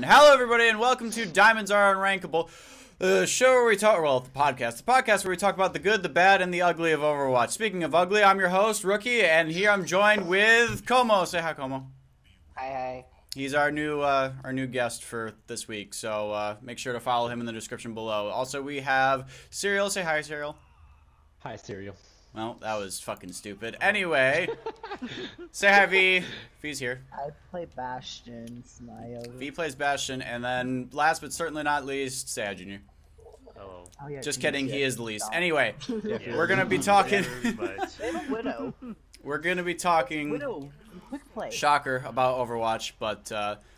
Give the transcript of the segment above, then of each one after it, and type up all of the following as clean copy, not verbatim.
Hello everybody and welcome to Diamonds Are Unrankable, the show where we talk, the podcast where we talk about the good, the bad, and the ugly of Overwatch. Speaking of ugly, I'm your host, Rookie, and here I'm joined with Como. Say hi, Como. Hi. He's our new guest for this week, so make sure to follow him in the description below. Also, we have Serial. Say hi, Serial. Hi, Serial. Well, that was fucking stupid. Anyway, say hi, V. V's here. I play Bastion, Smile. V plays Bastion, and then last but certainly not least, say hi, Junior. Hello. Oh, yeah, Just kidding, he is the least. Stop. Anyway, Yeah. we're gonna be talking. They have a Widow. We're gonna be talking. Widow, quick play. Shocker about Overwatch, but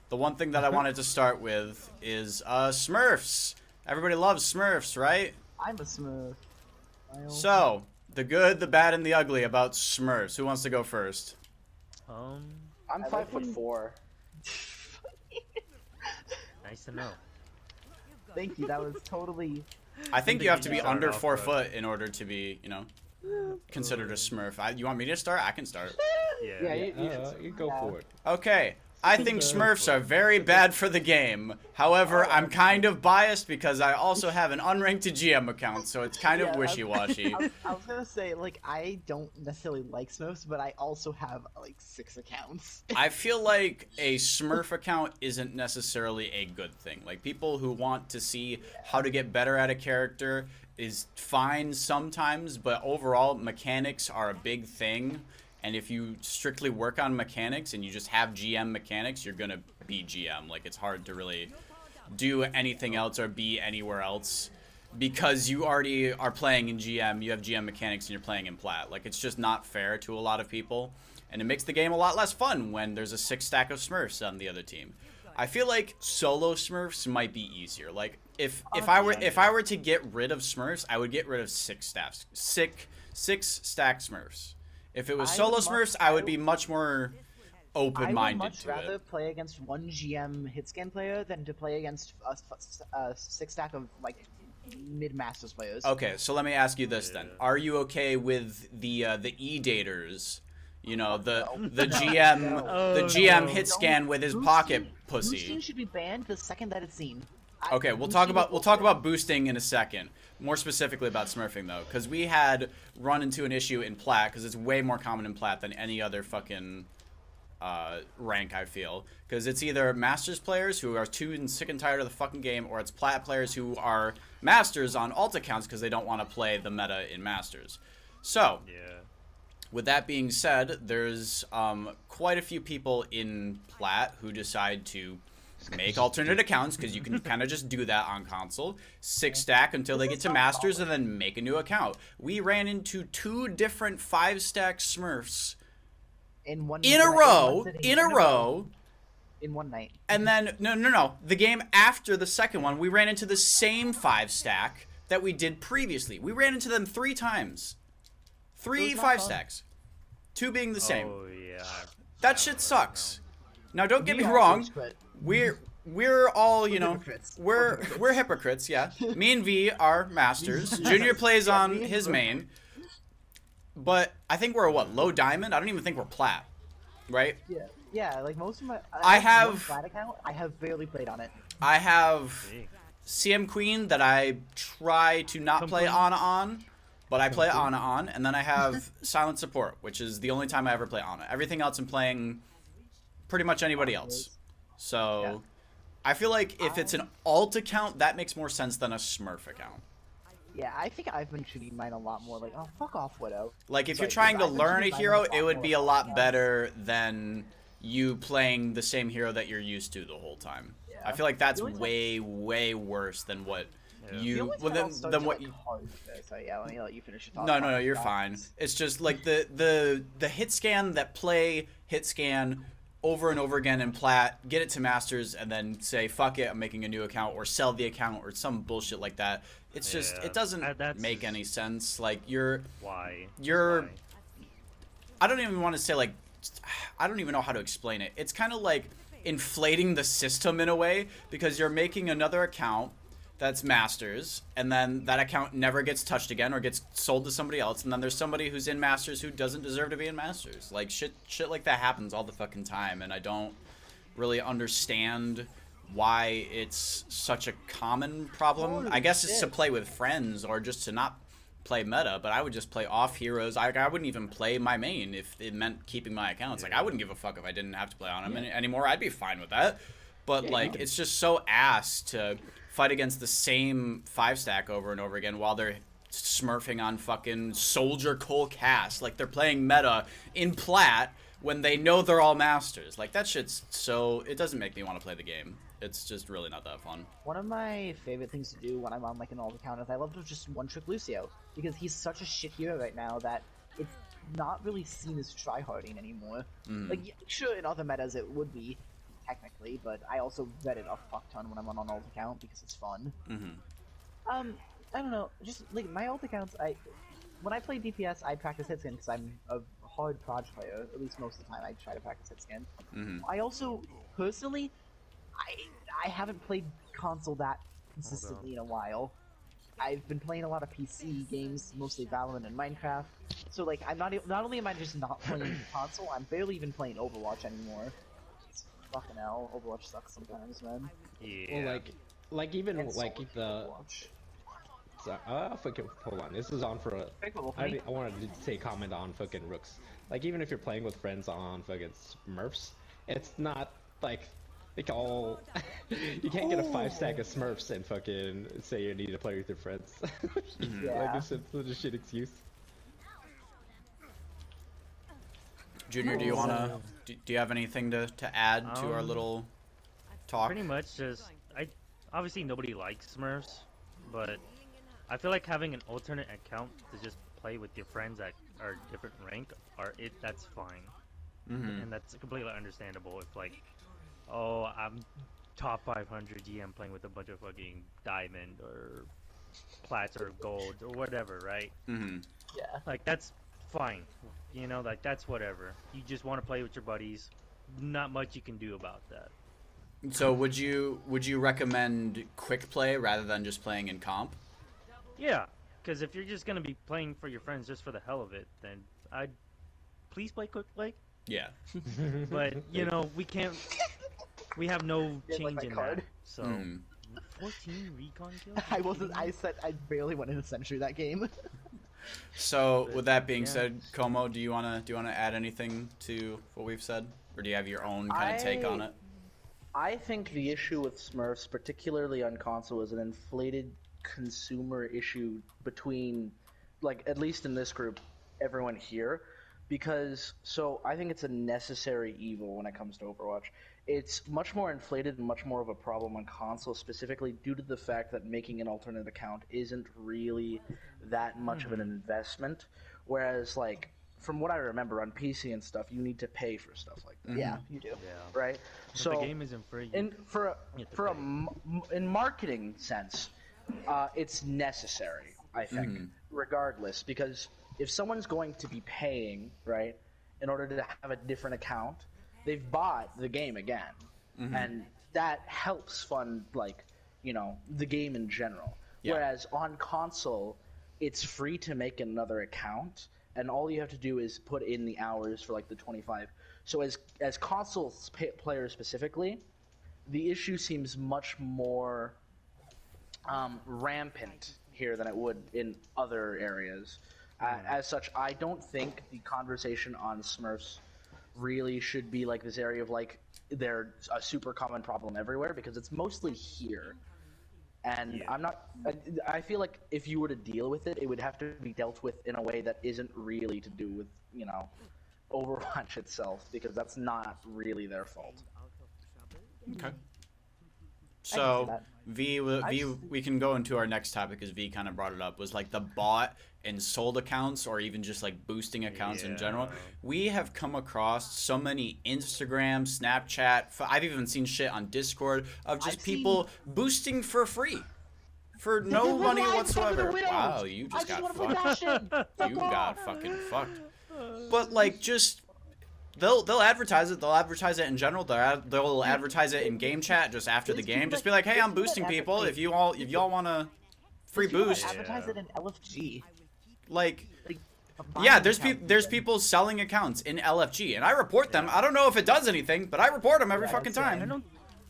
the one thing that I wanted to start with is Smurfs. Everybody loves Smurfs, right? I'm a Smurf. So, the good, the bad, and the ugly about Smurfs. Who wants to go first? I'm I 5'4". Nice to know. Thank you, that was totally... I think you have to be Start under off 4 with- foot in order to be, considered a Smurf. You want me to start? I can start. Yeah. You go for it. Okay. I think Smurfs are very bad for the game. However, I'm kind of biased because I also have an unranked to GM account, so it's kind of wishy-washy. I was gonna say, like, I don't necessarily like Smurfs, but I also have, like, 6 accounts. I feel like a Smurf account isn't necessarily a good thing. Like, people who want to see how to get better at a character is fine sometimes, but overall, mechanics are a big thing. And if you strictly work on mechanics and you just have GM mechanics, you're going to be GM. Like, it's hard to really do anything else or be anywhere else because you already are playing in GM, you have GM mechanics, and you're playing in Plat. Like, it's just not fair to a lot of people. And it makes the game a lot less fun when there's a 6 stack of Smurfs on the other team. I feel like solo Smurfs might be easier. Like, if I were to get rid of Smurfs, I would get rid of 6 stack Smurfs. If it was solo Smurfs, I would be much more open-minded to it. I would much rather play against one GM hitscan player than to play against a 6 stack of, like, mid-masters players. Okay, so let me ask you this then. Are you okay with the E-daters? You know, the GM hit scan with his pocket pussy. Boosting should be banned the second that it's seen. Okay, we'll talk about boosting in a second. More specifically about smurfing though, because we had run into an issue in Plat, because it's way more common in Plat than any other fucking rank, I feel. Because it's either Masters players who are too sick and tired of the fucking game, or it's Plat players who are Masters on alt accounts because they don't want to play the meta in Masters. So, with that being said, there's quite a few people in Plat who decide to make alternate accounts, because you can kind of just do that on console. 6 stack until they get to Masters and then make a new account. We ran into 2 different 5 stack Smurfs in a row. In one night. And then, no. The game after the second one, we ran into the same 5 stack that we did previously. We ran into them 3 times. 3 5 stacks. 2 being the same. Oh, yeah. That shit sucks. Now, don't get me wrong. We're all, we're hypocrites, yeah. Me and V are Masters. Junior plays on his main. But I think we're what, low diamond? I don't even think we're Plat, right? Yeah, like most of my I have one Plat account, I have barely played on it. I have CM Queen that I try to not play Ana, but I play Ana, and then I have Silent Support, which is the only time I ever play Ana. Everything else I'm playing pretty much anybody else. So, I feel like if it's an alt account, that makes more sense than a Smurf account. Yeah, I think I've been treating mine a lot more like, oh, fuck off, Widow. Like, if you're trying to learn a hero, it would be a lot better than you playing the same hero that you're used to the whole time. Yeah. I feel like that's way, way worse than what you... than what you... So, yeah, let me let you finish your thought. No, you're fine. It's just, like, the hit scan that play hit scan over and over again in Plat, get it to Masters, and then say, fuck it, I'm making a new account, or sell the account, or some bullshit like that. It's just, it doesn't make any sense. Like, Why? I don't even want to say, like, I don't even know how to explain it. It's kind of like inflating the system in a way, because you're making another account that's Masters, and then that account never gets touched again or gets sold to somebody else, and then there's somebody who's in Masters who doesn't deserve to be in Masters. Like, shit like that happens all the fucking time, and I don't really understand why it's such a common problem. Holy I guess it's to shit. play with friends or just to not play meta, but I would just play off heroes. I wouldn't even play my main if it meant keeping my accounts. Like, I wouldn't give a fuck if I didn't have to play on him anymore. I'd be fine with that. But, like, it's just so ass to fight against the same 5-stack over and over again while they're smurfing on fucking Soldier Cole Cast. Like, they're playing meta in plat when they know they're all masters. Like, that shit's so... It doesn't make me want to play the game. It's just really not that fun. One of my favorite things to do when I'm on like an alt account is I love to just one-trick Lucio, because he's such a shit hero right now that it's not really seen as tryharding anymore. Like, yeah, sure, in other metas it would be, technically, but I also vet it a fuck ton when I'm on an alt account because it's fun. I don't know, just like my alt accounts, when I play DPS, I practice hitscan because I'm a hard proj player. At least most of the time, I try to practice hitscan. I also personally, I haven't played console that consistently in a while. I've been playing a lot of PC games, mostly Valorant and Minecraft. So like, I'm not only am I just not playing console, I'm barely even playing Overwatch anymore. It's fucking hell, Overwatch sucks sometimes, man. Yeah. Well, like even And like Soldier the. Overwatch. Fucking hold on. This is on for a. I wanted to say comment on fucking rooks. Like even if you're playing with friends on fucking Smurfs, it's not like all. You can't get a 5-stack of Smurfs and fucking say you need to play with your friends. Yeah. Like it's such a shit excuse. Junior, do you wanna? Do you have anything to add to our little talk? Pretty much just obviously nobody likes Smurfs, but I feel like having an alternate account to just play with your friends that are different rank that's fine. And that's completely understandable if like, oh, I'm top 500 GM playing with a bunch of fucking diamond or plats or gold or whatever, right? Yeah. Like that's fine, you know, like that's whatever. You just want to play with your buddies. Not much you can do about that. So would you recommend quick play rather than just playing in comp? Yeah, because if you're just gonna be playing for your friends just for the hell of it, then I'd please play quick play. Yeah. But you know, we have no Yeah, like change my in card. that. So 14 recon kills. I said I barely went in a century that game. So with that being Yeah. said, Como, do you wanna add anything to what we've said, or do you have your own kind of take on it? I think the issue with Smurfs, particularly on console, is an inflated consumer issue between, like, at least in this group, everyone here. Because, so, I think it's a necessary evil when it comes to Overwatch. It's much more inflated and much more of a problem on console, specifically due to the fact that making an alternate account isn't really that much of an investment. Whereas, like, from what I remember on PC and stuff, you need to pay for stuff like that. Yeah, you do. Yeah. Right? But So the game isn't free. in for You have to for a pay. in marketing sense, it's necessary, I think, regardless, because if someone's going to be paying, right, in order to have a different account, they've bought the game again, and that helps fund, like, you know, the game in general. Yeah. Whereas on console, it's free to make another account, and all you have to do is put in the hours for like the 25. So as console players specifically, the issue seems much more rampant here than it would in other areas. As such, I don't think the conversation on Smurfs really should be like this area of like they're a super common problem everywhere, because it's mostly here. And I feel like if you were to deal with it, it would have to be dealt with in a way that isn't really to do with, you know, Overwatch itself, because that's not really their fault. Okay. So that. V, we can go into our next topic, because V kind of brought it up, was like the bought and sold accounts, or even just like boosting accounts in general. We have come across so many Instagram, Snapchat, I've even seen shit on Discord of just people boosting for free. For no money whatsoever. Wow, you just got fucked. You got fucking fucked. But like, just they'll advertise it. They'll advertise it in general. They'll advertise it in game chat just after the game. Just be like, hey, I'm boosting people. If y'all want a free boost. Advertise it in LFG. Like, yeah, there's people selling accounts in LFG, and I report them. I don't know if it does anything, but I report them every fucking time.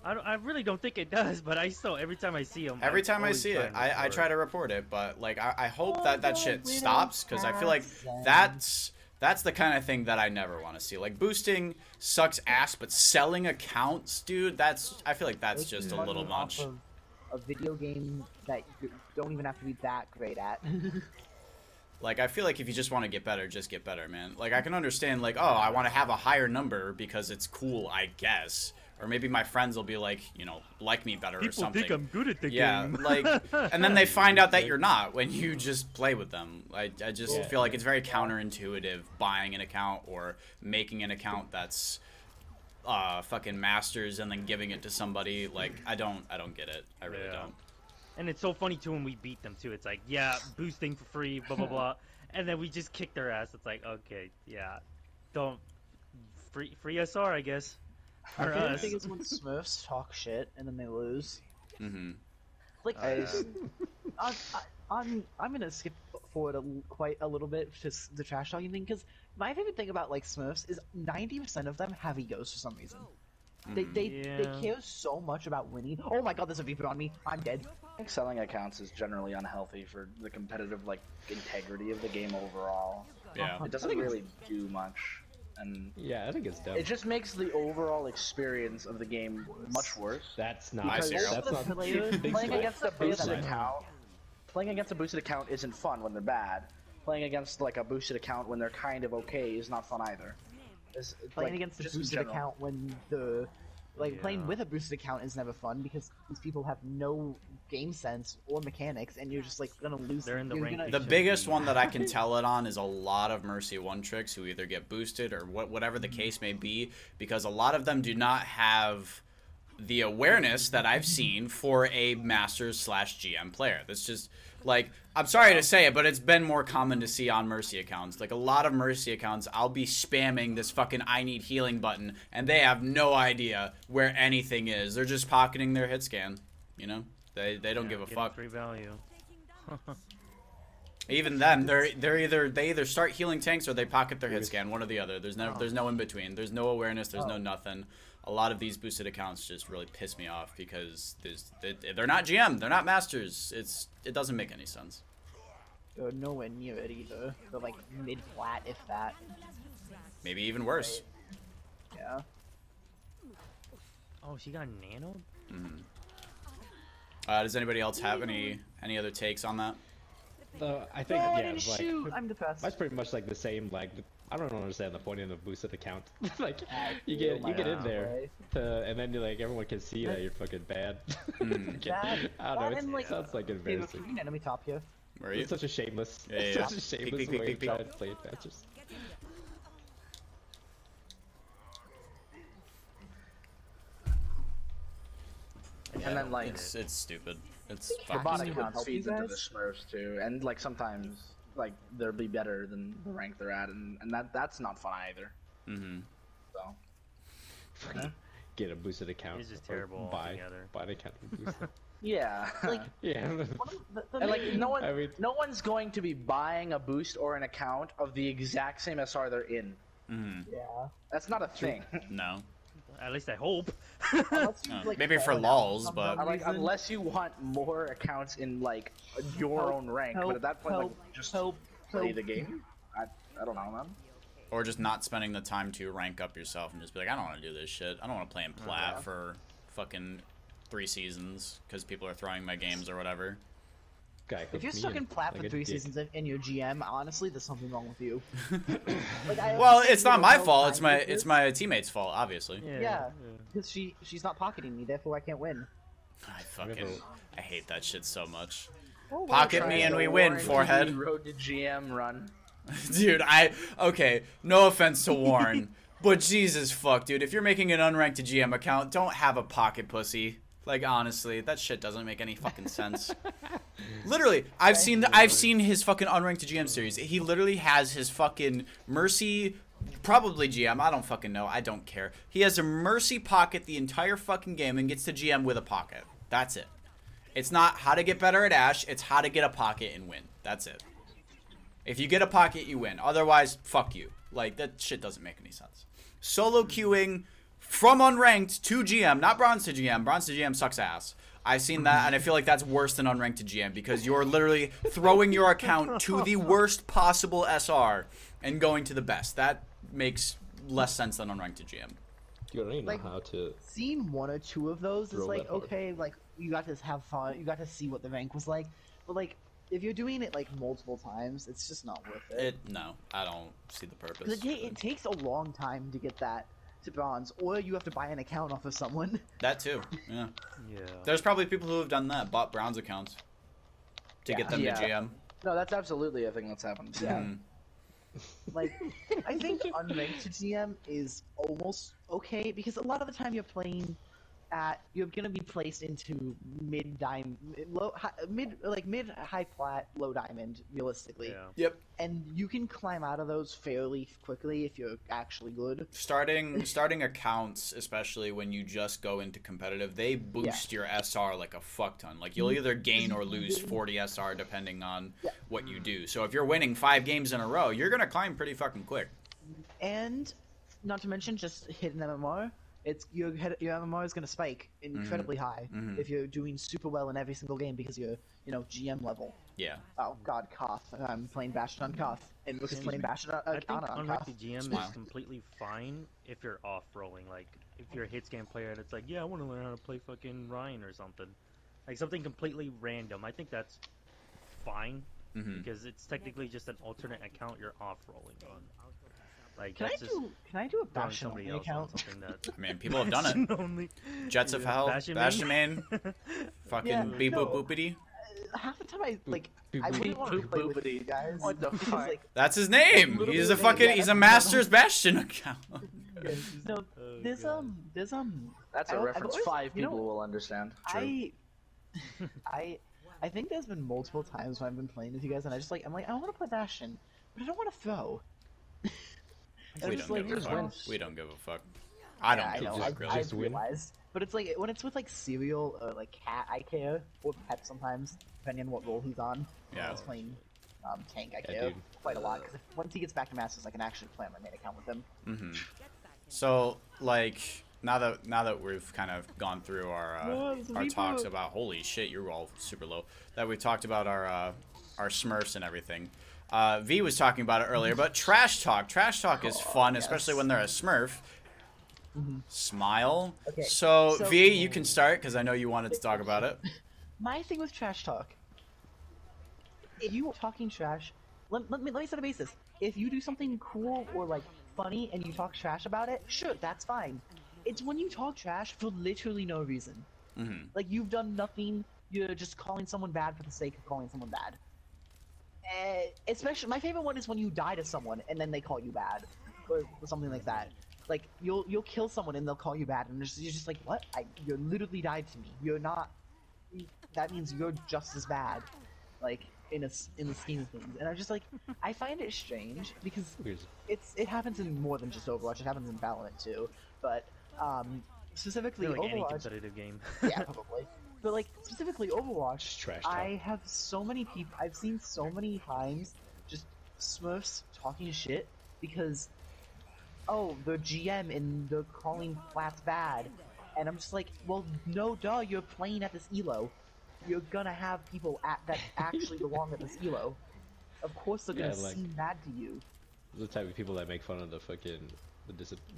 I really don't think it does, but I still every time I see him. Every time I see it, I try to report it, but like I hope that shit stops, because I feel like that's the kind of thing that I never want to see. Like, boosting sucks ass, but selling accounts, dude, I feel like that's just a little much. A video game that you don't even have to be that great at. Like, I feel like if you just want to get better, just get better, man. Like, I can understand, like, oh, I want to have a higher number because it's cool, I guess. Or maybe my friends will be like, you know, like me better or something. People think I'm good at the game. Yeah, like, and then they find out that you're not when you just play with them. I just feel like it's very counterintuitive buying an account or making an account that's fucking masters and then giving it to somebody. Like, I don't get it. I really don't. And it's so funny too when we beat them too. It's like, yeah, boosting for free, blah blah blah, and then we just kick their ass. It's like, okay, yeah, don't free SR, I guess. I think it's when Smurfs talk shit and then they lose. Mm-hmm. Like, I'm gonna skip forward quite a little bit to the trash talking thing, because my favorite thing about like Smurfs is 90% of them have egos for some reason. They care so much about winning. Oh my god, there's a Viper on me. I'm dead. I think selling accounts is generally unhealthy for the competitive integrity of the game overall. Yeah. It doesn't really do much. And yeah, I think it's dumb. It just makes the overall experience of the game much worse. That's not. That's not playing against a boosted account. Playing against a boosted account isn't fun when they're bad. Playing against like a boosted account when they're kind of okay is not fun either. Playing against a boosted account when playing with a boosted account is never fun, because these people have no game sense or mechanics, and you're just like gonna lose. They're in the rank. The biggest one that I can tell it on is a lot of Mercy 1 tricks who either get boosted or whatever the case may be, because a lot of them do not have the awareness that I've seen for a Masters/GM player. That's just, like, I'm sorry to say it, but it's been more common to see on Mercy accounts. Like, a lot of Mercy accounts, I'll be spamming this fucking I need healing button, and they have no idea where anything is. They're just pocketing their hit scan, you know? They don't give a fuck. Free value. Even then, they either start healing tanks or they pocket their hit scan, one or the other. There's no in between. There's no awareness. There's no nothing. A lot of these boosted accounts just really piss me off because they're not GM. They're not masters. It doesn't make any sense. They're nowhere near it either. They're like mid-flat, if that. Maybe even worse. Right. Yeah. Oh, she got nano? Mm-hmm. Does anybody else have any other takes on that? I think shoot. I'm depressed. That's pretty much like the same. Like, I don't understand the point in the boosted account. Like, you get in there and then you're like, everyone can see that you're fucking bad. I don't know. It sounds like embarrassing. Enemy top here. Where are you? It's such a shameless. Yeah. Such a shameless way to try to play adventures. Yeah, and then like it's stupid. It's the bot account feeds into the Smurfs too, and like sometimes like they'll be better than the rank they're at, and that's not fun either. Mm-hmm. So get a boosted account. It's just terrible altogether. Buy an account boosted. Yeah. Like, yeah. And like no one's going to be buying a boost or an account of the exact same SR they're in. Mm-hmm. Yeah. That's not a thing. No. At least I hope. Maybe for lulz, but unless you want more accounts in like your own rank, but at that point, like, just play the game. I don't know, man. Or just not spending the time to rank up yourself and just be like, I don't want to do this shit. I don't want to play in plat for fucking 3 seasons because people are throwing my games or whatever. If you're stuck in plat for 3 seasons and you're GM, honestly, there's something wrong with you. Well, it's not my fault. It's my teammate's fault, obviously. Yeah, because she's not pocketing me, therefore I can't win. I hate that shit so much. Pocket me and we win, forehead. Road to GM run. Dude, okay, no offense to Warren, but Jesus fuck, dude, if you're making an unranked to GM account, don't have a pocket pussy. Like, honestly, that shit doesn't make any fucking sense. Literally, I've seen his fucking unranked to GM series. He literally has his fucking Mercy, probably GM, I don't fucking know, I don't care. He has a Mercy pocket the entire fucking game and gets to GM with a pocket. That's it. It's not how to get better at Ashe, it's how to get a pocket and win. That's it. If you get a pocket, you win. Otherwise, fuck you. Like, that shit doesn't make any sense. Solo queuing from unranked to GM, not bronze to GM. Bronze to GM sucks ass. I've seen that, and I feel like that's worse than unranked to GM because you're literally throwing your account to the worst possible SR and going to the best. That makes less sense than unranked to GM. You don't even Like, know how to. Seeing 1 or 2 of those is Throw like, that hard. okay, like, you got to have fun, you got to see what the rank was like, but like, if you're doing it like multiple times, it's just not worth it. No, I don't see the purpose. 'Cause it takes a long time to get that to bronze, or you have to buy an account off of someone. That too, yeah. Yeah. There's probably people who have done that, bought bronze accounts to get them Yeah. to GM. No, that's absolutely a thing that's happened. Yeah. Mm. Like, I think unranked to GM is almost okay because a lot of the time you're playing you're gonna be placed into mid high plat, low diamond, realistically. Yeah. Yep. And you can climb out of those fairly quickly if you're actually good. Starting accounts, especially when you just go into competitive, they boost your SR like a fuck ton. Like you'll either gain or lose 40 SR depending on what you do. So if you're winning 5 games in a row, you're gonna climb pretty fucking quick. And not to mention just hitting MMR. Your MMR is going to spike incredibly high if you're doing super well in every single game because you're, GM level. Yeah. Oh god, Koth. I'm playing Bastion on Koth. And Rook is playing Bastion I think on unranked Koth. GM Smile. is completely fine if you're off rolling. Like if you're a hits game player and it's like, yeah, I want to learn how to play fucking Ryan or something, like something completely random. I think that's fine because it's technically just an alternate account you're off rolling on. Like Can that's just I do a throwing Bastion somebody only else on account? something that. I mean, people have done it. Only... Jets of Hell, Bastion main? main, fucking Yeah, beep no. boop boopity. Half the time I Boop, wouldn't want to boop, play with boopity. you guys. What the because, fuck? like, That's his name. Literally He's the a name, fucking. yeah, He's a that's Masters Bastion account. no, there's That's I- a I've reference always- 5 you know, people will understand. I think there's been multiple times when I've been playing with you guys and I'm like, I want to play Bastion, but I don't want to throw. And We I'm just don't give a like, fuck. We don't give a fuck. I don't give a know, fuck, really. I've realized. But it's like, when it's with like Cereal or like Cat, I care. Or Pet sometimes, depending on what role he's on. When Yeah. I was playing Tank, I Yeah, care dude. quite a lot. Because once he gets back to Masters, I can actually play on my main account with him. So, like, now that we've kind of gone through our talks about, holy shit, you're all super low. That we've talked about our Smurfs and everything. V was talking about it earlier, but trash talk. Trash talk is fun, yes. especially when they're a Smurf. Smile. Okay, So so- V, you can start because I know you wanted to talk about it. My thing with trash talk. If you are talking trash, let me set a basis. If you do something cool or like funny and you talk trash about it, sure, that's fine. It's when you talk trash for literally no reason. Like you've done nothing. You're just calling someone bad for the sake of calling someone bad. Especially, my favorite one is when you die to someone and then they call you bad, or something like that. Like you'll kill someone and they'll call you bad, and you're just like, what? You literally died to me. You're not. That means you're just as bad. Like in the scheme of things, and I'm just like, I find it strange because it happens in more than just Overwatch. It happens in Valorant too, but specifically Like any Overwatch. competitive game. Yeah, probably. But like specifically Overwatch, trash talk. I have so many people. I've seen so many times just Smurfs talking shit because, oh, they're GM and they're calling flats bad, and I'm just like, well, no, duh, you're playing at this elo. You're gonna have people that actually belong at this elo. Of course, they're gonna like- seem mad to you. The type of people that make fun of the fucking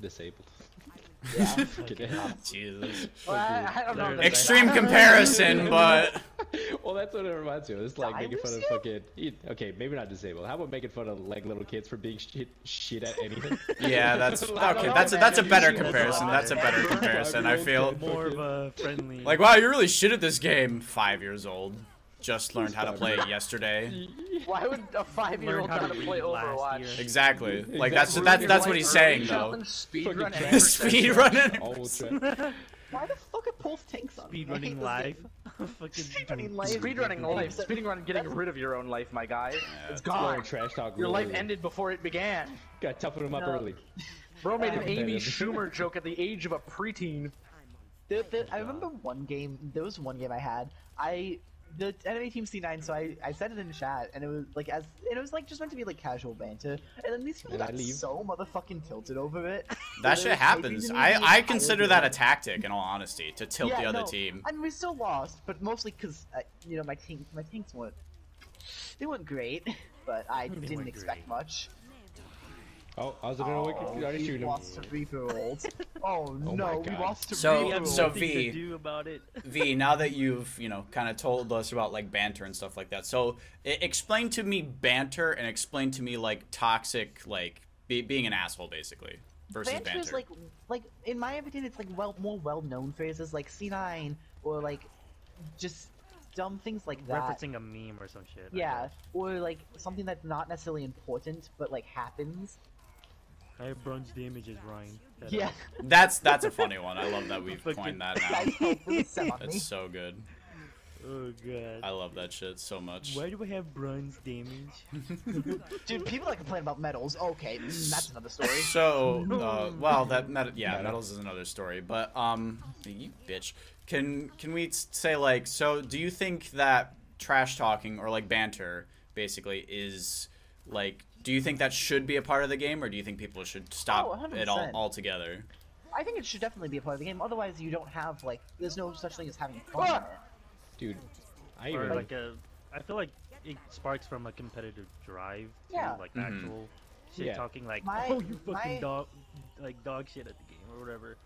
disabled. Yeah. Jesus. Well, I don't know. They're- Extreme comparison, but Well, that's what it reminds me of. It's like Die, making fun of Lucio? fucking. Okay, maybe not disabled. How about making fun of like little kids for being shit at anything? yeah, that's I don't okay. know, That's a man. better You- comparison. That's a better comparison. I feel More of a friendly. like, wow, you're really shit at this game. 5 years old, just learned how to play it yesterday. Why would a 5-year-old Learned how know to to play read last Overwatch? year. Exactly. Like Exactly. that's what he's saying though. Speedrun Fucking and Speed running. All trash. Why the fuck are both tanks on? me? I hate Speedrunning this live. game. Fucking Speedrunning live. Speedrunning life. Speedrunning getting rid of your own life, my guy. It's Learn gone. trash talk. Your real life early. ended before it began. Gotta toughen them up No. early. Bro made an Yeah. Amy Schumer joke at the age of a preteen. I remember one game. There was one game I had. I the enemy team C9, so I said it in chat, and it was like just meant to be like casual banter, and then these people got so motherfucking tilted over it. That shit happens. I consider that a tactic, in all honesty, to tilt the other team. I mean, we still lost, but mostly because you know, my tanks weren't great, but I didn't expect much. Oh, I was gonna shoot him. Lost to 3-year-olds. Oh no, we lost to So V, do about it. V, now that you've kind of told us about like banter and stuff like that, so explain to me banter and explain to me like toxic, like being an asshole basically versus banter. Banter is like in my opinion, it's like more well-known phrases like C9 or like just dumb things like that. Referencing a meme or some shit. Yeah, or like something that's not necessarily important but like happens. I have bronze damages, Ryan. Yeah. That's a funny one. I love that we've coined that now. That's so good. Oh god. I love that shit so much. Why do I have bronze damage? Dude, people that complain about medals. Okay, that's another story. So, well, medals is another story. But you bitch. Can we say like, so do you think that trash talking or like banter basically is like, do you think that should be a part of the game, or do you think people should stop it altogether? I think it should definitely be a part of the game. Otherwise, you don't have like, there's no such thing as having fun in it. Dude, I feel like it sparks from a competitive drive to like actual shit talking, like oh you fucking dog shit at the game or whatever.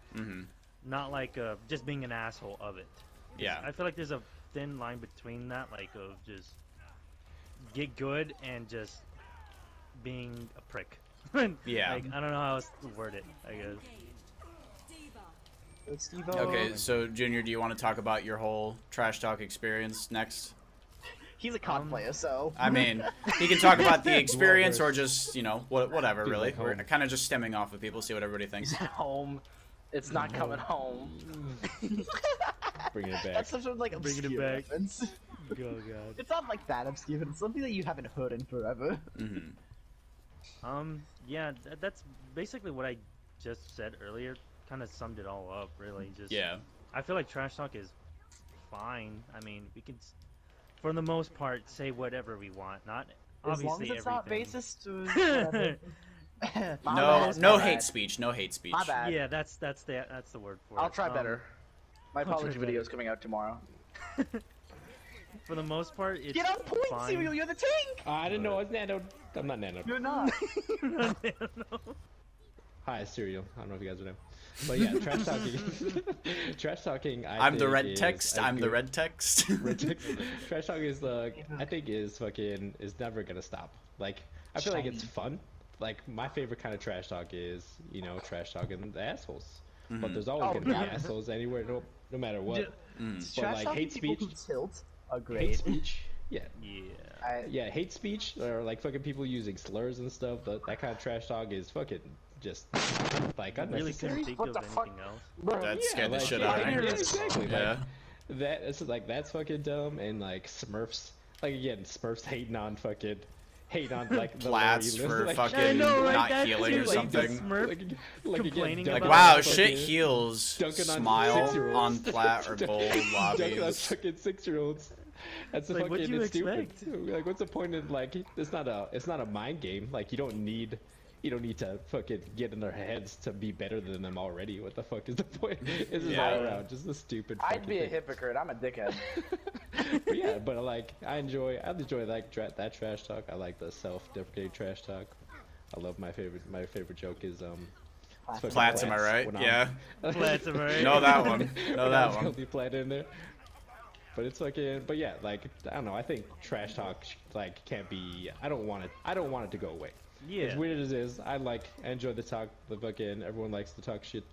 Not like just being an asshole of it. Yeah. I feel like there's a thin line between that, like of just get good and just being a prick. Yeah. Like, I don't know how else to word it, I guess. Okay, so Junior, do you want to talk about your whole trash talk experience next? He's a COD player, so... I mean, he can talk about the experience or just, whatever, really. We're kind of just stemming off of people, see what everybody thinks. He's at home. It's not coming home. Bringing it back. That's such a, like, obscure reference. Oh, God. It's not, like, that obscure, but it's something that you haven't heard in forever. Yeah, that's basically what I just said earlier. Kind of summed it all up, really. Yeah. I feel like trash talk is fine. I mean, we can, for the most part, say whatever we want. Not obviously as long as it's everything. not racist or no hate speech. No hate speech. My bad. Yeah, that's the word for it. I'll try better. My apology video is coming out tomorrow. For the most part, it's Get on point, fine. Serial, you're the tank! I didn't know I was nano. I'm not nano. You're not. Hi, Serial. I don't know if you guys know. But yeah, trash talking. Trash talking. I'm the red text. I'm the red text. Trash talking is I think is never gonna stop. Like, I feel like it's fun. Like, my favorite kind of trash talk is, trash talking the assholes. But there's always gonna be assholes anywhere, no matter what. But like hate speech. Tilt are great. Hate speech. Yeah. Yeah. Hate speech or like fucking people using slurs and stuff. That kind of trash talk is fucking just like unnecessary. Really couldn't think of anything else. That scared the shit out of me. Exactly. Yeah. That's fucking dumb. And like Smurfs, like again, Smurfs hating on like the Plats for like, fucking not healing or something. Smurf complaining like, about wow, it. shit heals. Smile on plat or gold lobbies. Dunking on fucking 6-year-olds. That's like, what do you stupid. Like, what's the point in like? It's not a mind game. Like, you don't need to fucking get in their heads to be better than them already. What the fuck is the point? This is all around just a stupid. I'd be a hypocrite. I'm a dickhead. But yeah, but like I enjoy like that trash talk. I like the self-deprecating trash talk. I love my favorite joke is Plats, am I right? Yeah. Plats, am I right? Know that one. Know that one. Plat in there. But it's fucking. But yeah, like I don't know. I think trash talk like can't be. I don't want it to go away. Yeah. As weird as it is, I enjoy the talk. The fucking everyone likes to talk shit.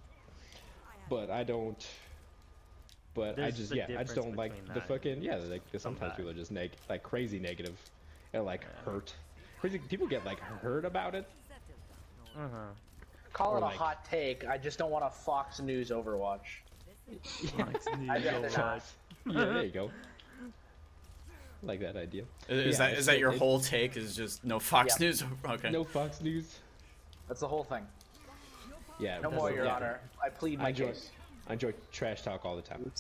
But I don't. But I just don't like the fucking like sometimes people are just like crazy negative, and like hurt. Crazy people get like hurt about it. Call it a hot take. I just don't want a Fox News Overwatch. I'd rather not. Yeah, there you go. Like that idea. Is that your whole take? Is just no Fox News? Okay. No Fox News. That's the whole thing. Yeah. No more, Your Honor. I plead my case. I enjoy trash talk all the time.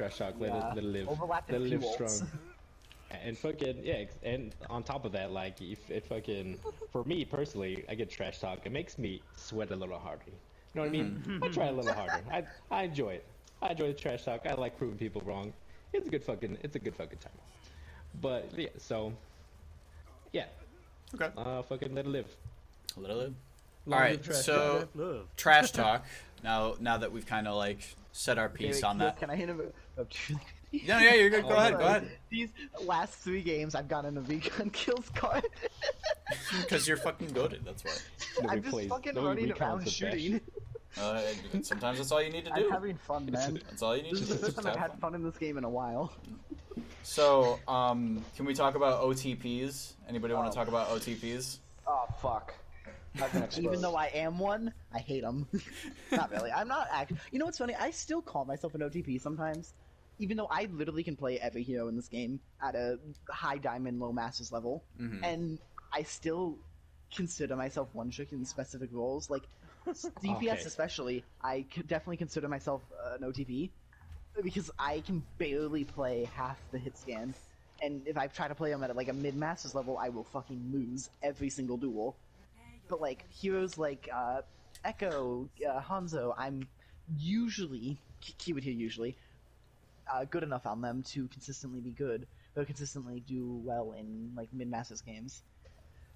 Trash talk, Yeah. let it live. Overlap Let it live fuels. strong. And fucking, yeah, and on top of that, like, if it fucking, for me personally, I get trash talk, it makes me sweat a little harder. You know what I mean? I try a little harder. I enjoy it. I enjoy the trash talk. I like proving people wrong. It's a good fucking time. But, yeah, so, yeah. Okay. Fucking let it live. Let it live. Long All live right, trash so Love. trash talk. Now that we've kind of like said our piece on that. Can I hit him? Yeah, you're good. Go ahead, go ahead. These last 3 games, I've gotten a V-Gun kills card. Because you're fucking goated. That's why. I'm just fucking running around shooting. Sometimes that's all you need to I'm do. having fun, man. That's all you need This to is do. the first Just time I've have had fun in this game in a while. So, can we talk about OTPs? Anybody want to talk about OTPs? Oh fuck. I've been exposed. Even though I am one, I hate them. Not really. I'm not actually. You know what's funny? I still call myself an OTP sometimes. Even though I literally can play every hero in this game at a high diamond, low masters level. And I still consider myself one-trick in specific roles. Like, DPS especially, I could definitely consider myself an OTP. Because I can barely play half the hit scan. And if I try to play them at like a mid-masters level, I will fucking lose every single duel. But like, heroes like Echo, Hanzo, I'm usually, keyword here usually, good enough on them to consistently be good, or consistently do well in like mid-masters games.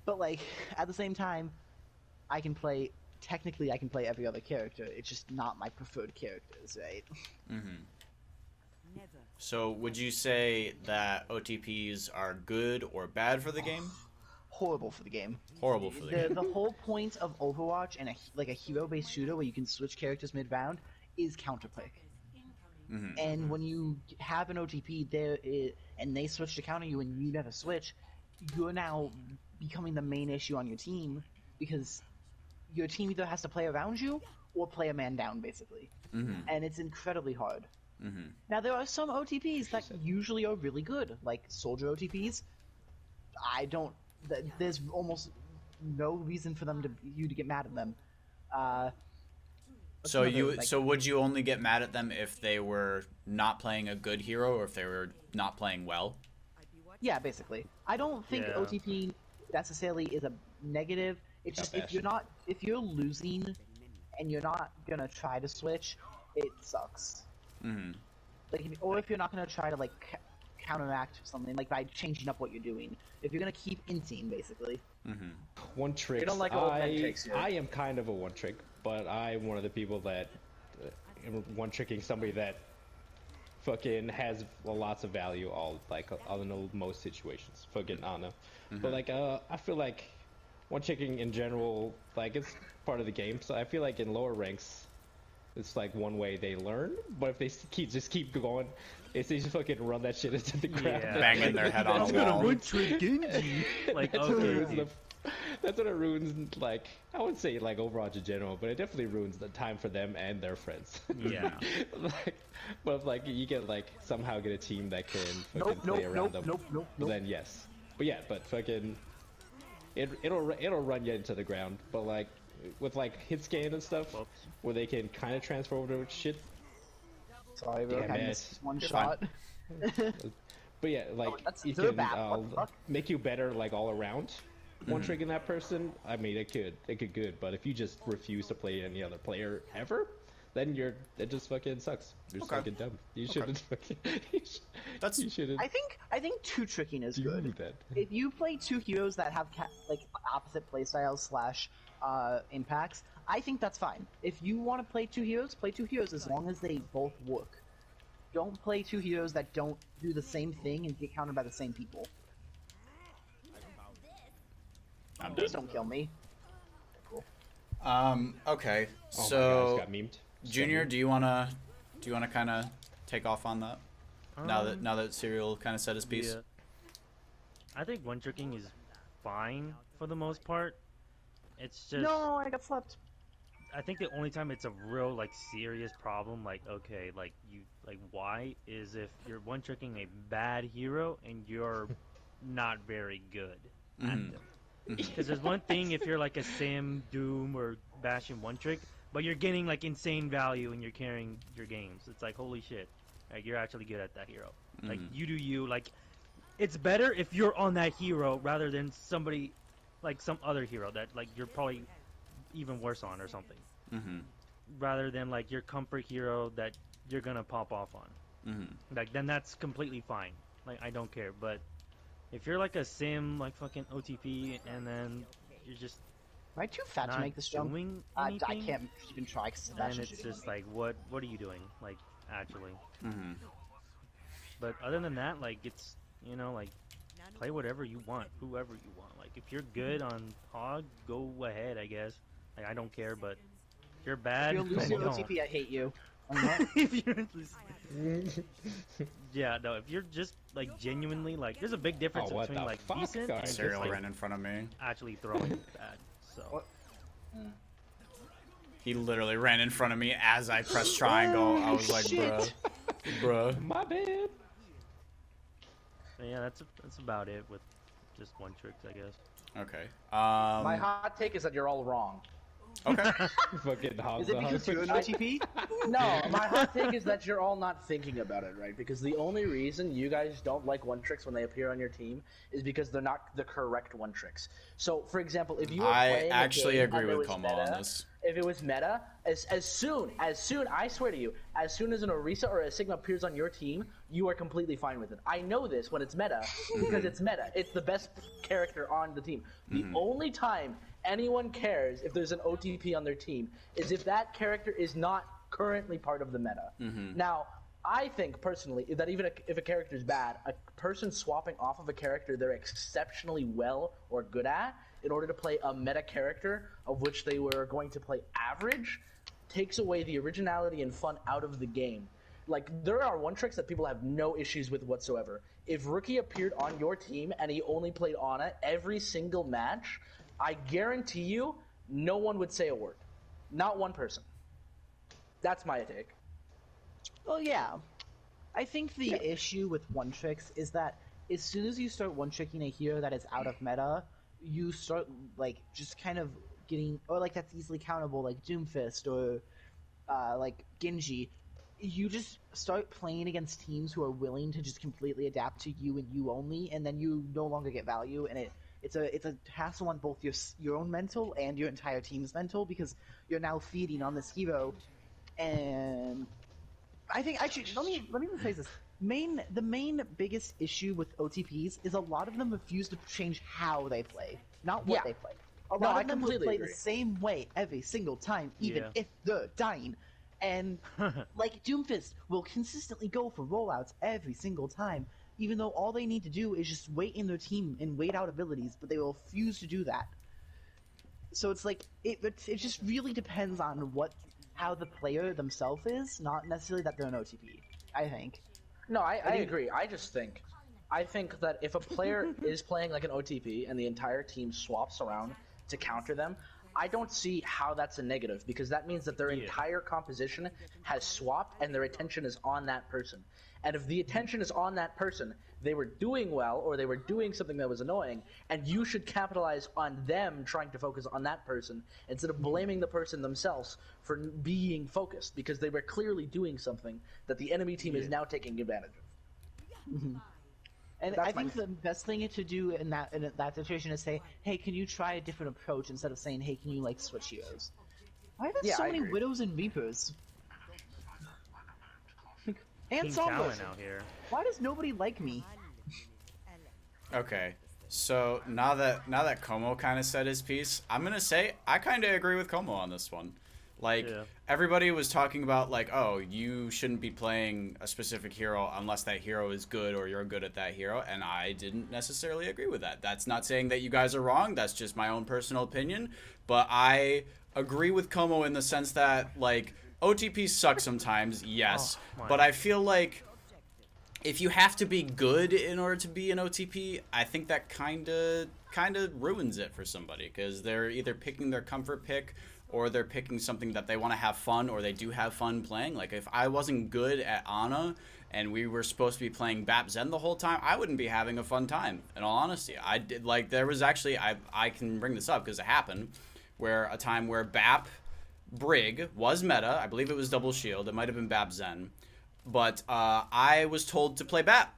But like, at the same time, technically I can play every other character, it's just not my preferred characters, right? So, would you say that OTPs are good or bad for the game? Horrible for the game. Horrible for the game. The whole point of Overwatch and a hero-based shooter where you can switch characters mid-round is counterpick. And when you have an OTP and they switch to counter you and you never switch, you're now becoming the main issue on your team because your team either has to play around you or play a man down, basically. And it's incredibly hard. Now, there are some OTPs that usually are really good, like Soldier OTPs. There's almost no reason for you to get mad at them. So would you only get mad at them if they were not playing a good hero or if they were not playing well? Yeah, basically. I don't think OTP necessarily is a negative. It's just if you're losing and you're not gonna try to switch, it sucks. Like, or if you're not gonna try to like counteract something, like by changing up what you're doing. If you're gonna keep inting, basically. One trick. You don't like old man tricks here. I am kind of a one trick, but I'm one of the people that one tricking somebody that fucking has lots of value in most situations. Fucking I don't know. But like I feel like one tricking in general, like it's part of the game. So I feel like in lower ranks, it's like one way they learn. But if they just keep going, they just fucking run that shit into the ground, banging their head on the wall. Like, that's what it ruins, like, I wouldn't say, like, Overwatch in general, but it definitely ruins the time for them and their friends. Yeah. But if, like, you get, like, somehow get a team that can fucking play around them, then yes. But yeah, but fucking, it'll run you into the ground, but, like, with, like, hit scan and stuff, where they can kind of transfer over to shit. Sorry, bro, I missed one shot. But yeah, like, it can make you better, like, all around. One trick in that person, I mean, it could good, but if you just refuse to play any other player ever, then it just fucking sucks. You're just fucking dumb. You shouldn't fucking. You shouldn't. I think two tricking is good. That. If you play two heroes that have like opposite playstyles / impacts, I think that's fine. If you want to play two heroes as long as they both work. Don't play two heroes that don't do the same thing and get countered by the same people. Please don't kill me. Cool. Okay. Oh So, my God, got memed. Junior, do you wanna kind of take off on that? Now that Serial kind of said his piece. Yeah. I think one tricking is fine for the most part. It's just No, I got slept. I think the only time it's a real like serious problem, like okay, like why is if you're one tricking a bad hero and you're not very good at them. Because there's one thing if you're like a Sam, Doom, or Bastion one trick, but you're getting like insane value and you're carrying your games. It's like holy shit, Like, you're actually good at that hero. Like, you do you. Like, it's better if you're on that hero rather than somebody, like some other hero that like you're probably even worse on or something. Rather than like your comfort hero that you're gonna pop off on. Like, then that's completely fine. Like, I don't care. But if you're like a sim, like fucking OTP, and then you're just Am I too fat to make this jump? I can't even try because then it's just like, what are you doing? Like, actually. But other than that, like, it's, you know, like, play whatever you want, whoever you want. Like, if you're good on Hog, go ahead, I guess. Like, I don't care, but if you're bad, if you're losing OTP, I hate you. Yeah, no, if you're just, like, genuinely, like, there's a big difference between, like, decent and just, Serial like, ran in front of me. actually throwing bad, so. He literally ran in front of me as I pressed triangle. I was like, bruh. My bad. But yeah, that's about it with just one trick, I guess. Okay. My hot take is that you're all wrong. Okay. Fucking hog. Is it because you're an OTP? No, my hot take is that you're all not thinking about it, right? Because the only reason you guys don't like one tricks when they appear on your team is because they're not the correct one tricks. So, for example, if you were playing I actually a game agree and with it was Como meta, on this. if it was meta, as soon, I swear to you, as soon as an Orisa or a Sigma appears on your team, you are completely fine with it. I know this when it's meta, because it's meta. It's the best character on the team. The only time anyone cares if there's an OTP on their team is if that character is not currently part of the meta. Now, I think personally that even if a character is bad, a person swapping off of a character they're exceptionally well or good at in order to play a meta character of which they were going to play average takes away the originality and fun out of the game. Like, there are one tricks that people have no issues with whatsoever. If Rookie appeared on your team and he only played Ana every single match, I guarantee you no one would say a word. Not one person. That's my take. Well, yeah. I think the issue with one tricks is that as soon as you start one tricking a hero that is out of meta, you start like just kind of getting, or like that's easily countable, like Doomfist or like Genji. You just start playing against teams who are willing to just completely adapt to you and you only, and then you no longer get value, and it's a hassle on both your own mental and your entire team's mental, because you're now feeding on this hero. And I think actually let me rephrase this. The main biggest issue with OTPs is a lot of them refuse to change how they play, not what they play. A lot of them will play the same way every single time, even if they're dying. And like Doomfist will consistently go for rollouts every single time, even though all they need to do is just wait in their team and wait out abilities, but they will refuse to do that. So it's like it just really depends on how the player themselves is, not necessarily that they're an OTP, I think. No, I agree. I think that if a player is playing like an OTP and the entire team swaps around to counter them, I don't see how that's a negative, because that means that their entire composition has swapped and their attention is on that person. And if the attention is on that person, they were doing well or they were doing something that was annoying, and you should capitalize on them trying to focus on that person instead of blaming the person themselves for being focused, because they were clearly doing something that the enemy team is now taking advantage of. And I think the best thing to do in that situation is say, hey, can you try a different approach, instead of saying, hey, can you like switch heroes? Why are there so many Widows and Reapers? And Sombras out here. Why does nobody like me? Okay, so now that Como kind of said his piece, I'm gonna say I kind of agree with Como on this one. Like, everybody was talking about, like, oh, you shouldn't be playing a specific hero unless that hero is good or you're good at that hero, and I didn't necessarily agree with that. That's not saying that you guys are wrong, that's just my own personal opinion, but I agree with Como in the sense that, like, OTPs suck sometimes, yes, but I feel like if you have to be good in order to be an OTP, I think that kind of ruins it for somebody, because they're either picking their comfort pick or they're picking something that they want to have fun, or they do have fun playing. Like, if I wasn't good at Ana and we were supposed to be playing Bap Zen the whole time, I wouldn't be having a fun time, in all honesty. I did, like, there was actually, I can bring this up because it happened, where a time where Bap Brig was meta, I believe it was double shield, it might have been Bap Zen. But I was told to play BAP,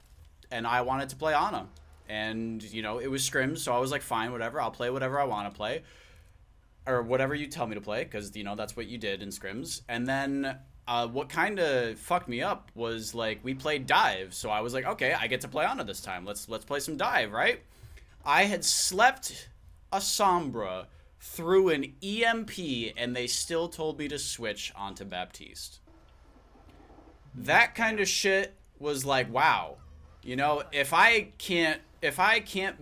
and I wanted to play Ana. And, you know, it was scrims, so I was like, fine, whatever, I'll play whatever I want to play. Or whatever you tell me to play, because, you know, that's what you did in scrims. And then what kind of fucked me up was, like, we played Dive. So I was like, okay, I get to play Ana this time. Let's play some Dive, right? I had slept a Sombra through an EMP, and they still told me to switch onto Baptiste. That kind of shit was like, wow. You know, if I can't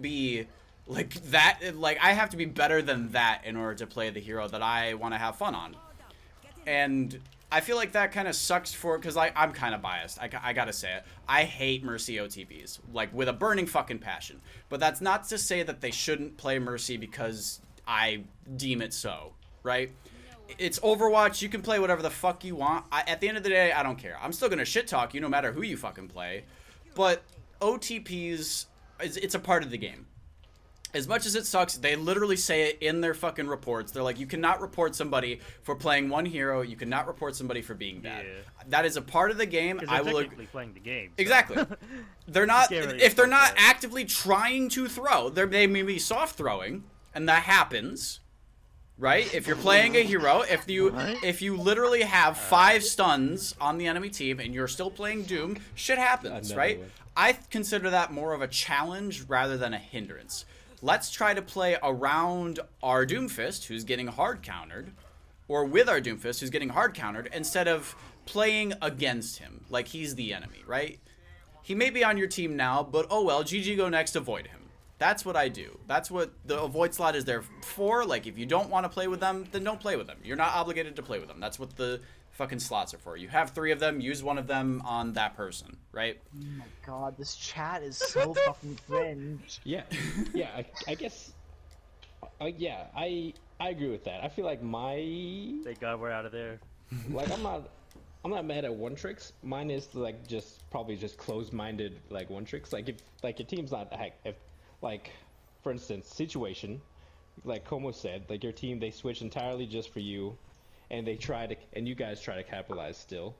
be like that, like I have to be better than that in order to play the hero that I want to have fun on. And I feel like that kind of sucks for, because I'm kind of biased. I gotta say it. I hate Mercy OTPs, like with a burning fucking passion. But that's not to say that they shouldn't play Mercy because I deem it so, right? It's Overwatch. You can play whatever the fuck you want. At the end of the day, I don't care. I'm still gonna shit talk you no matter who you fucking play. But OTPs, it's a part of the game. As much as it sucks, they literally say it in their fucking reports. They're like, you cannot report somebody for playing one hero. You cannot report somebody for being bad. Yeah. That is a part of the game. I will technically playing the game. So. Exactly. They're not. If they're not actively trying to throw, they may be soft throwing, and that happens. Right? If you're playing a hero, if you literally have 5 stuns on the enemy team and you're still playing Doom, shit happens, right? I consider that more of a challenge rather than a hindrance. Let's try to play around our Doomfist, who's getting hard countered, or with our Doomfist, who's getting hard countered, instead of playing against him, like he's the enemy, right? He may be on your team now, but oh well, GG go next, avoid him. That's what I do. That's what the avoid slot is there for. Like, if you don't want to play with them, then don't play with them. You're not obligated to play with them. That's what the fucking slots are for. You have 3 of them, use one of them on that person, right? Oh my god, this chat is so fucking cringe. Yeah, yeah, I guess, yeah, I agree with that. I feel like Thank God we're out of there. Like, I'm not mad at one tricks. Mine is, like, probably just closed-minded, like, one tricks. Like, if, like, your team's not, like, for instance, situation, like Como said, like your team, they switch entirely just for you, and and you guys try to capitalize still,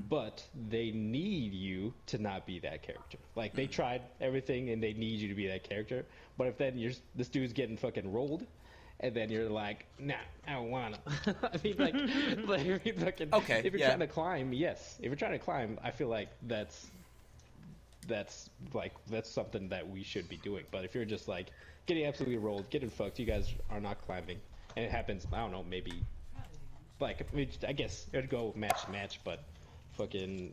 but they need you to not be that character. Like, they tried everything, and they need you to be that character, but if then this dude's getting fucking rolled, and then you're like, nah, I don't wanna. I mean, like okay, if you're trying to climb, yes. If you're trying to climb, I feel like that's something that we should be doing. But if you're just like getting absolutely rolled, getting fucked, you guys are not climbing, and it happens, I don't know, maybe like, I guess it would go match to match, but fucking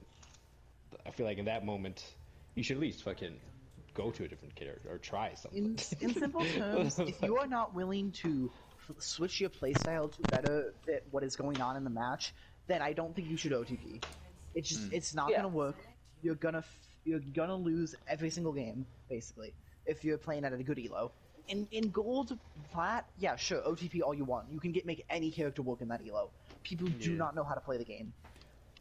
I feel like in that moment you should at least fucking go to a different character or try something. In simple terms, if you are not willing to switch your playstyle to better fit what is going on in the match, then I don't think you should OTP. It's just it's not gonna work. You're gonna lose every single game, basically, if you're playing at a good elo. In gold, plat, yeah, sure, OTP all you want. You can make any character work in that elo. People do not know how to play the game.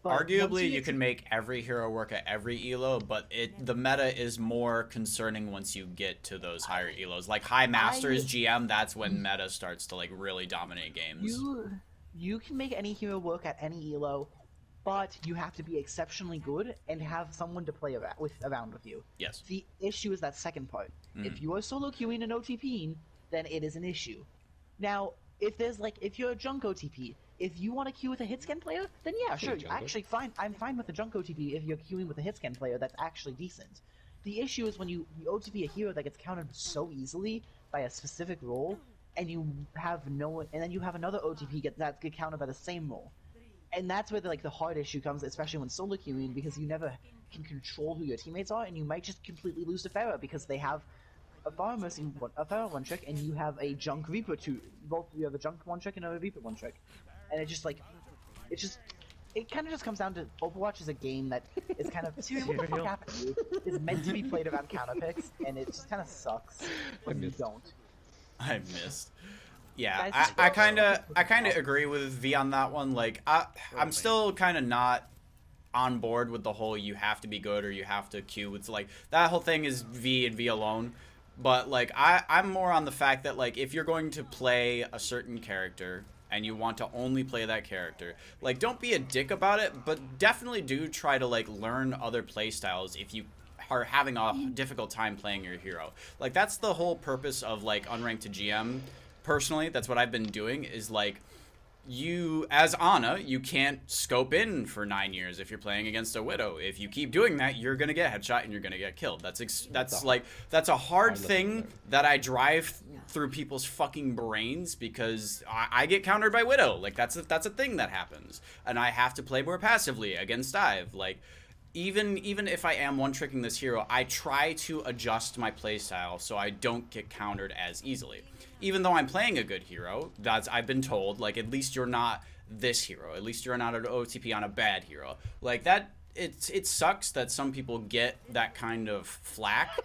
But arguably, you can make every hero work at every elo, but the meta is more concerning once you get to those higher elos. Like High Masters GM, that's when meta starts to like really dominate games. You can make any hero work at any elo, but you have to be exceptionally good and have someone to play around with you. Yes. The issue is that second part. If you are solo queuing and OTPing, then it is an issue. Now, if you're a junk OTP, if you want to queue with a hitscan player, then yeah, sure, actually fine. I'm fine with a junk OTP if you're queuing with a hitscan player that's actually decent. The issue is when you OTP a hero that gets countered so easily by a specific role, and you have and then you have another OTP that get countered by the same role. And that's where the hard issue comes, especially when solo queuing, because you never can control who your teammates are, and you might just completely lose to Pharah because they have a Pharah one trick, and you have a junk Reaper two. Both you have a junk one trick and a Reaper one trick, and it kind of just comes down to Overwatch is a game that is kind of what the fuck happened to you? It's meant to be played around counter picks, and it just kind of sucks when you don't. I missed. Yeah, I kind of agree with V on that one. Like, I'm still kind of not on board with the whole you have to be good or you have to queue. It's like that whole thing is V and V alone. But like I'm more on the fact that like if you're going to play a certain character and you want to only play that character, like, don't be a dick about it, but definitely do try to, like, learn other playstyles if you are having a difficult time playing your hero. Like, that's the whole purpose of, like, Unranked to GM. Personally, that's what I've been doing, is, like, you, as Ana, you can't scope in for 9 years if you're playing against a Widow. If you keep doing that, you're gonna get headshot and you're gonna get killed. That's a hard thing that I drive through people's fucking brains, because I get countered by Widow. Like, that's a thing that happens, and I have to play more passively against dive. Like, even if I am one-tricking this hero, I try to adjust my playstyle so I don't get countered as easily. Even though I'm playing a good hero, I've been told, like, at least you're not this hero. At least you're not an OTP on a bad hero. Like, that, it sucks that some people get that kind of flack,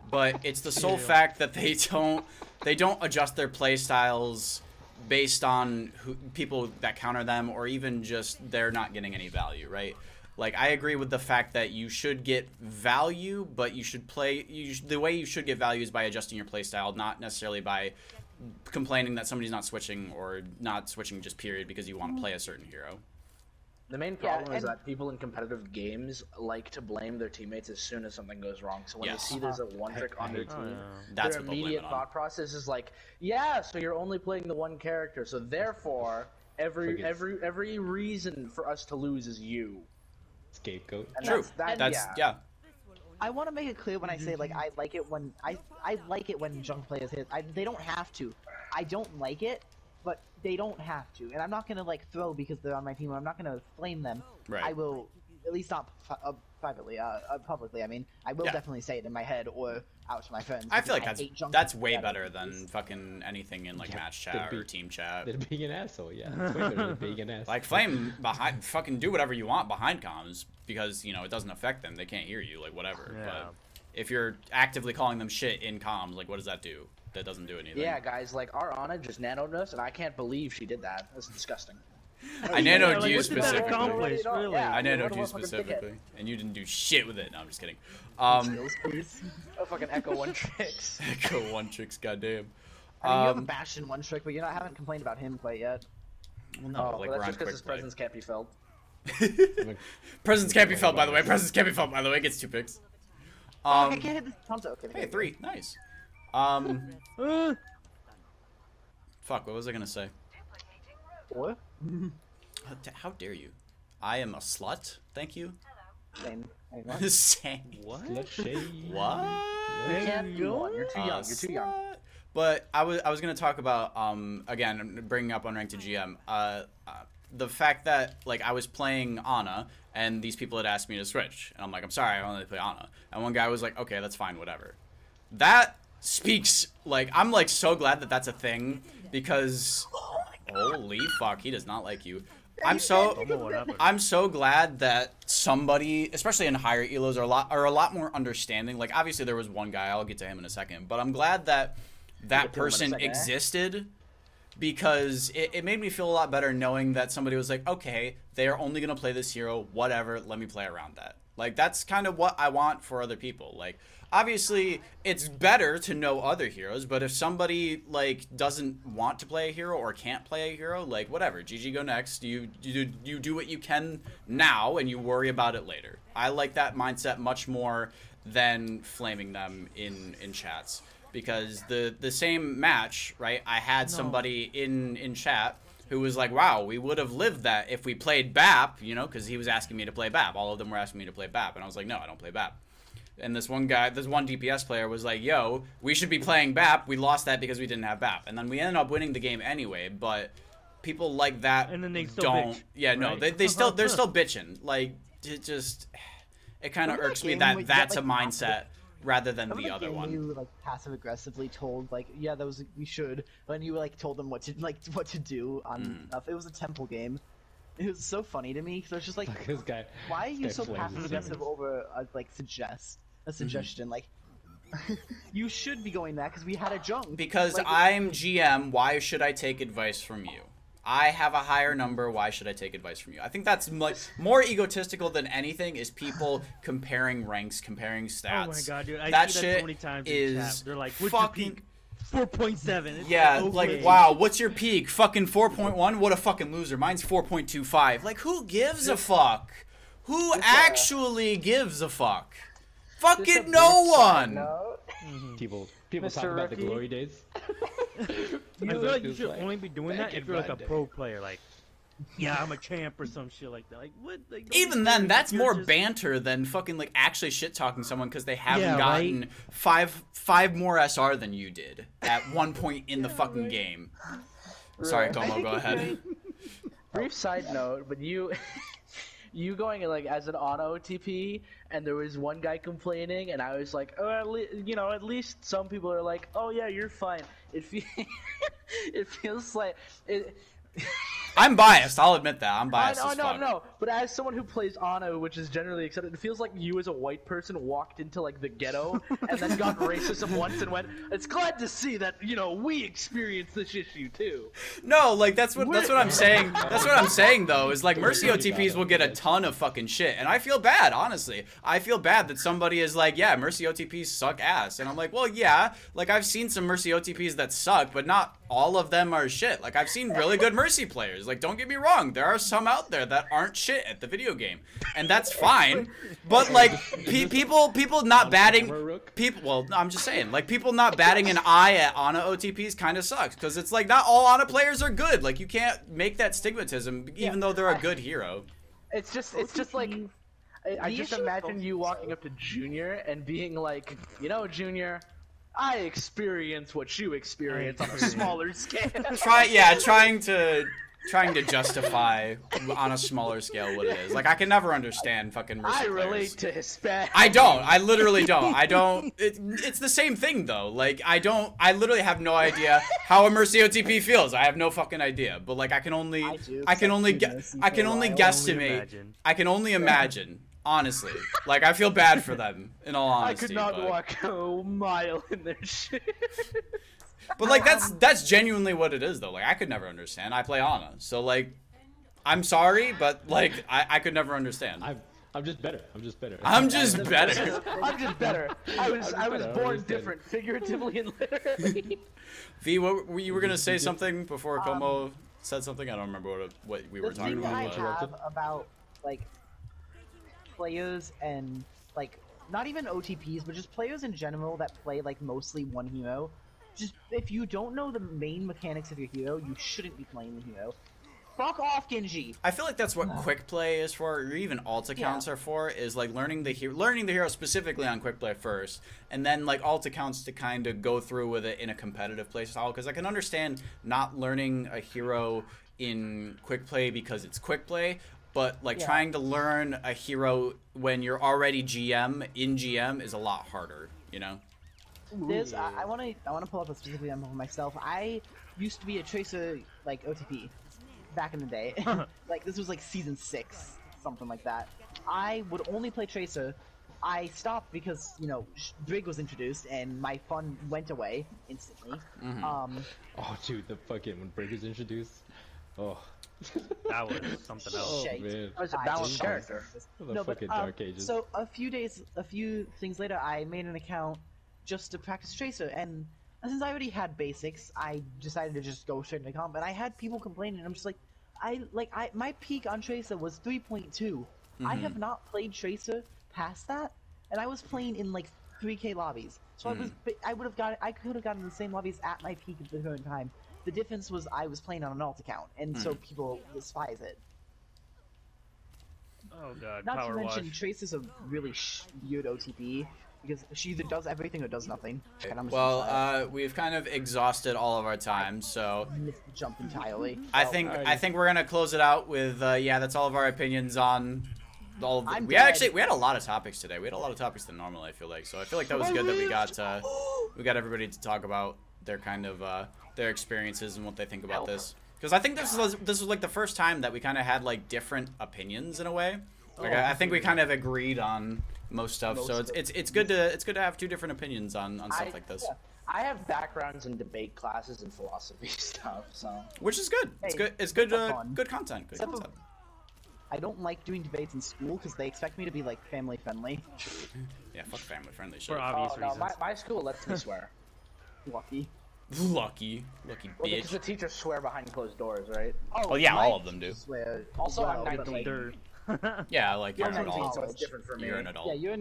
but it's the sole fact that they don't adjust their playstyles based on people that counter them, or even just they're not getting any value, right? Like, I agree with the fact that you should get value, but you should the way you should get value is by adjusting your playstyle, not necessarily by complaining that somebody's not switching, or not switching just period because you want to play a certain hero. The main problem is that people in competitive games like to blame their teammates as soon as something goes wrong. So when they see there's a one trick on their team, their immediate thought process is like, yeah, so you're only playing the one character, so therefore every reason for us to lose is you. Scapegoat. And True. Yeah. I want to make it clear when I say, like, I like it when I like it when junk players hit. They don't have to. I don't like it, but they don't have to. And I'm not gonna, like, throw because they're on my team. Or I'm not gonna flame them. Right. I will, at least not privately, publicly. I mean, I will definitely say it in my head or out to my friends. I feel like that's way better than fucking anything in, like, match chat or team chat. Than being an asshole, yeah. It's way better than being an asshole. Like, flame behind, fucking do whatever you want behind comms, because, you know, it doesn't affect them. They can't hear you, like, whatever. Yeah. But if you're actively calling them shit in comms, like, what does that do? That doesn't do anything. Yeah, guys, like, our Ana just nanoed us, and I can't believe she did that. That's disgusting. I nanoed you what did that specifically. accomplish, really? I nanoed you specifically, and you didn't do shit with it. No, I'm just kidding. Oh, fucking Echo one tricks. Echo one tricks, goddamn. I mean, you haven't bashed in one trick, but haven't complained about him quite yet. Well, no, like, well, we're that's on just because quick his play. presence can't be felt. Presence can't be felt, by the way. Presence can't be felt, by the way. Gets 2 picks. I can't hit this Tonto. Okay, Hey, 3. Nice. Fuck, what was I gonna say? What? How dare you? I am a slut. Thank you. Same. Same. What? Let's shade. What? You can't do one. You're too young. You're too young. But I was gonna talk about again, bringing up Unranked to GM, the fact that, like, I was playing Ana and these people had asked me to switch, and I'm like, I'm sorry, I only play Ana, and one guy was like, okay, that's fine, whatever. That speaks, like, I'm, like, so glad that that's a thing, because holy fuck, he does not like you. I'm so glad that somebody, especially in higher elos, are a lot more understanding. Like, obviously there was one guy, I'll get to him in a second, but I'm glad that that person existed, because it made me feel a lot better knowing that somebody was like, okay, they are only gonna play this hero, whatever, let me play around that. Like, that's kind of what I want for other people. Like, obviously it's better to know other heroes, but if somebody, like, doesn't want to play a hero or can't play a hero, like, whatever, GG, go next. You do what you can now and you worry about it later. I like that mindset much more than flaming them in chats, because the same match, right, I had somebody in chat who was like, wow, we would have lived that if we played BAP, you know, because he was asking me to play BAP. All of them were asking me to play BAP, and I was like, no, I don't play BAP. And this one DPS player was like, yo, we should be playing BAP. We lost that because we didn't have BAP. And then we ended up winning the game anyway, but people like that and then they still don't. Bitch, yeah, right? no, they're still bitching. Like, it kind of irks me that that's a mindset rather than the other one. You, like, passive aggressively told, like, yeah, we should, but you, like, told them what to do on stuff. It was a temple game. It was so funny to me, because I was just like, why are you so passive aggressive over a suggestion? Like, you should be going that because we had a junk. Because, like, I'm GM, why should I take advice from you? I have a higher number, why should I take advice from you? I think that's more egotistical than anything, is people comparing ranks, comparing stats. Oh my god, dude, I that see shit that so many times in chat. They're like, what's fucking... your peak? 4.7. Yeah, okay. like, wow, what's your peak? Fucking 4.1? What a fucking loser. Mine's 4.25. Like, who gives a fuck? Who actually gives a fuck? Fucking no one! People talk about the glory days. I feel like you should only be doing that if you're like a pro player, like, yeah, I'm a champ or some shit like that. Like, what? Like, even then, that's more banter than fucking, like, actually shit-talking someone because they haven't gotten five more SR than you did at one point in the fucking game. Sorry, Como, go ahead. Brief side note, but you going like as an auto OTP, and there was one guy complaining, and I was like, oh, at least some people are like, oh yeah, you're fine. It feels like it. I'm biased. I'll admit that. I'm biased. No. But as someone who plays Ana, which is generally accepted, it feels like you as a white person walked into like the ghetto and then got racism once and went, "It's glad to see that we experience this issue too." No, like that's what I'm saying. That's what I'm saying though. Is like Mercy OTPs will get a ton of fucking shit, and I feel bad. Honestly, I feel bad that somebody is like, "Yeah, Mercy OTPs suck ass," and I'm like, "Well, yeah. Like I've seen some Mercy OTPs that suck, but not all of them are shit. Like I've seen really good Mercy players. Like don't get me wrong, there are some out there that aren't shit at the video game, and that's fine. But like people not batting well, I'm just saying, like people not batting an eye at Ana OTPs kind of sucks because it's like not all Ana players are good. Like you can't make that stigmatism even though they're a good hero. It's just like I just imagine you walking up to Junior and being like, Junior, I experience what you experience on a smaller scale. Trying to justify on a smaller scale what it is. Like I can never understand fucking Mercy I players. relate to Hispanic. I don't. I literally don't. I don't. It's the same thing though. Like I literally have no idea how a Mercy OTP feels. I have no fucking idea. But like I can only guesstimate. I can only imagine. Honestly, like I feel bad for them. In all honesty, I could not walk a mile in their shit. But like that's genuinely what it is though. Like I could never understand. I play Ana, so like I'm sorry, but like I could never understand. I'm just better. I'm just better. I'm just better. I was born different, figuratively and literally. V, you were gonna say something before Como said something? I don't remember what we were talking about. The thing I have about like players and like not even OTPs, but just players in general that play like mostly one hero. Just if you don't know the main mechanics of your hero, you shouldn't be playing the hero. Fuck off, Genji. I feel like that's what quick play is for, or even alt accounts are for, is like learning the hero specifically on quick play first, and then like alt accounts to kind of go through with it in a competitive play style. Because I can understand not learning a hero in quick play because it's quick play, but like trying to learn a hero when you're already in GM is a lot harder, I want to pull up a specific example for myself. I used to be a Tracer like OTP back in the day. Like this was like season 6, something like that. I would only play Tracer. I stopped because Brig was introduced and my fun went away instantly. Oh dude, the fucking when Brig was introduced. Oh. That was something else. Oh, man. That was a balanced character. Dark Ages. So a few things later, I made an account just to practice Tracer, and since I already had basics, I decided to just go straight into comp. And I had people complaining, and I'm just like, my peak on Tracer was 3.2. I have not played Tracer past that, and I was playing in like 3K lobbies. So I could have gotten the same lobbies at my peak at the current time. The difference was I was playing on an alt account, and so people despise it. Oh god, Not power to mention, wash. Trace is a really weird OTP, because she either does everything or does nothing. Well, we've kind of exhausted all of our time, so missed the jump entirely. I think we're gonna close it out with that's all of our opinions on all of the, we had a lot of topics today. We had a lot of topics than normal, I feel like. So I feel like that was good that we got everybody to talk about their kind of their experiences and what they think about this. Because I think this was like the first time that we kind of had like different opinions in a way. Like I think we kind of agreed on most stuff. So it's good to have two different opinions on stuff like this. Yeah. I have backgrounds in debate classes and philosophy stuff, so which is good. It's good. It's good. Good content. Good content. I don't like doing debates in school because they expect me to be like family friendly. Yeah, fuck family friendly shit. For obvious reasons. No, my school lets me swear. Lucky. Lucky Well, bitch. because the teachers swear behind closed doors, right? Oh yeah, my all of them do. Swear. Also, I'm well, but, 19. Yeah, like you're I'm an 19, adult. so it's different for me. You're an adult. Yeah,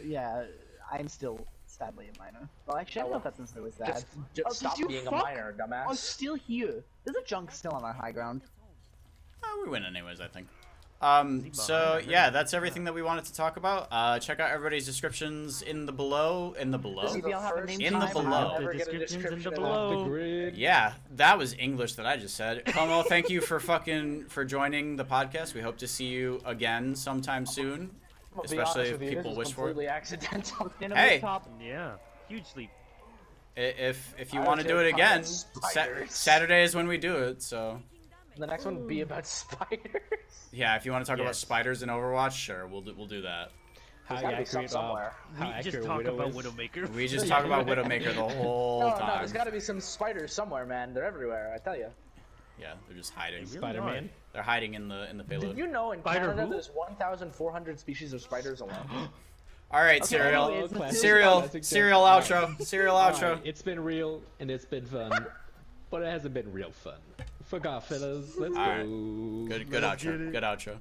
yeah, I'm still sadly a minor. Well, actually, I don't know if that's necessarily sad. Just stop being a minor, dumbass. I'm still here. There's a junk still on our high ground. We win anyways, I think. So yeah, that's everything that we wanted to talk about. Check out everybody's descriptions in the below. Maybe I'll have a name In the tag. below. The descriptions in the Off the below. grid. Yeah, that was English that I just said. Como, thank you for joining the podcast. We hope to see you again sometime soon, especially if people wish for it. Completely accidental. Hey. Yeah, huge leap. If you want to do it again, Saturday is when we do it. So The next one would be about spiders. yeah, if you want to talk about Yes. spiders in Overwatch, sure, we'll do that. How There's gotta be some accurate, somewhere. how We just accurate talk Widow about is. Widowmaker. We just talk about Widowmaker the whole No, time. there's gotta be some spiders somewhere, man. They're everywhere, I tell you. Yeah, they're just hiding. Really Spider-Man. They're hiding in the payload. Did you know in Spider Canada who? there's 1,400 species of spiders alone? All right, Okay, cereal, anyways, cereal, Classic cereal joke. outro, cereal Alright, outro. it's been real and it's been fun, but it hasn't been real fun. Fuck off, fellas. Let's Alright. go. Good outro. Good outro.